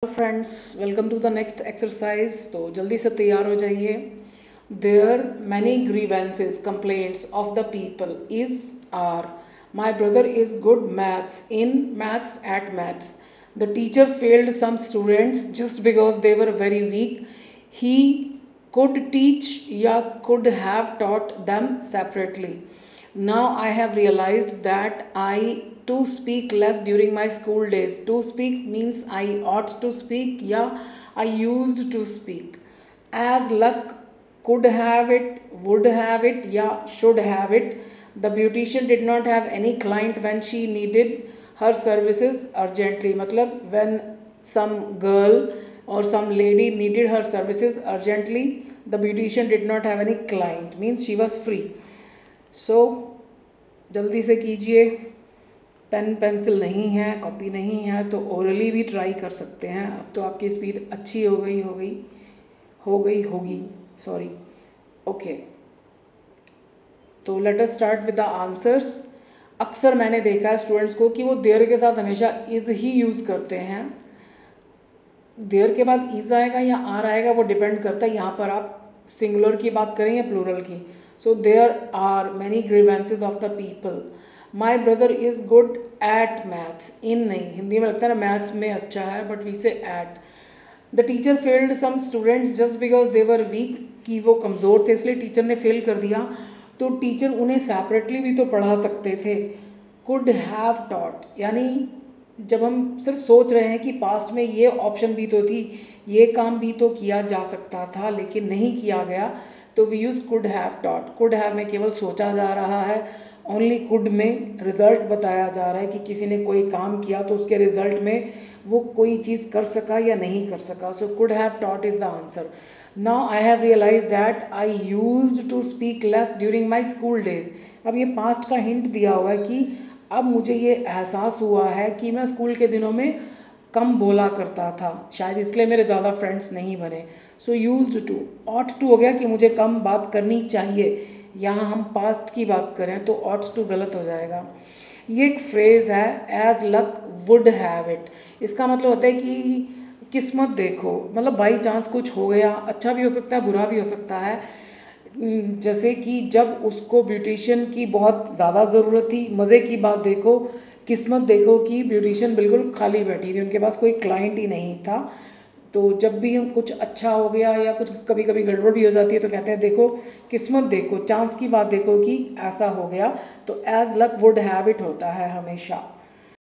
Friends, welcome to the next exercise. तो जल्दी से तैयार हो जाइए। There many grievances complaints of the people is are my brother is good maths in maths at maths the teacher failed some students just because they were very weak he could teach या could have taught them separately. Now I have realized that I to speak less during my school days. To speak means I ought to speak या I used to speak. As luck could have it, would have it या should have it. The beautician did not have any client when she needed her services urgently. मतलब when some girl or some lady needed her services urgently, the beautician did not have any client, means she was free. So जल्दी से कीजिए। Pen pencil नहीं है, copy नहीं है तो orally भी ट्राई कर सकते हैं। अब तो आपकी स्पीड अच्छी होगी सॉरी। ओके, तो let us start with the answers. अक्सर मैंने देखा है स्टूडेंट्स को कि वो देयर के साथ हमेशा इज़ ही यूज़ करते हैं। देयर के बाद इज आएगा या आर आएगा वो डिपेंड करता है यहाँ पर आप सिंगुलर की बात करें या प्लूरल की। So there are many grievances of the people. My brother is good at maths. इन नहीं, हिंदी में लगता है ना मैथ्स में अच्छा है, but we say at. The teacher failed some students just because they were weak, कि वो कमज़ोर थे इसलिए टीचर ने फेल कर दिया। तो टीचर उन्हें सेपरेटली भी तो पढ़ा सकते थे। कुड हैव टॉट, यानी जब हम सिर्फ सोच रहे हैं कि पास्ट में ये ऑप्शन भी तो थी, ये काम भी तो किया जा सकता था लेकिन नहीं किया गया, तो we use could have taught. Could have में केवल सोचा जा रहा है, ओनली कुड में रिजल्ट बताया जा रहा है कि किसी ने कोई काम किया तो उसके रिजल्ट में वो कोई चीज़ कर सका या नहीं कर सका। So could have taught is the answer. Now I have realise that I used to speak less during my school days. अब ये पास्ट का हिंट दिया हुआ है कि अब मुझे ये एहसास हुआ है कि मैं स्कूल के दिनों में कम बोला करता था, शायद इसलिए मेरे ज़्यादा फ्रेंड्स नहीं बने। So used to, ought to हो गया कि मुझे कम बात करनी चाहिए। यहाँ हम पास्ट की बात करें तो ऑट टू गलत हो जाएगा। ये एक फ्रेज़ है, as luck would have it. इसका मतलब होता है कि किस्मत देखो, मतलब बाई चांस कुछ हो गया, अच्छा भी हो सकता है बुरा भी हो सकता है। जैसे कि जब उसको ब्यूटिशियन की बहुत ज़्यादा ज़रूरत थी, मज़े की बात देखो, किस्मत देखो कि ब्यूटिशियन बिल्कुल खाली बैठी थी, उनके पास कोई क्लाइंट ही नहीं था। तो जब भी हम कुछ अच्छा हो गया या कुछ कभी कभी गड़बड़ भी हो जाती है तो कहते हैं देखो किस्मत देखो, चांस की बात देखो कि ऐसा हो गया। तो as luck would have it होता है हमेशा।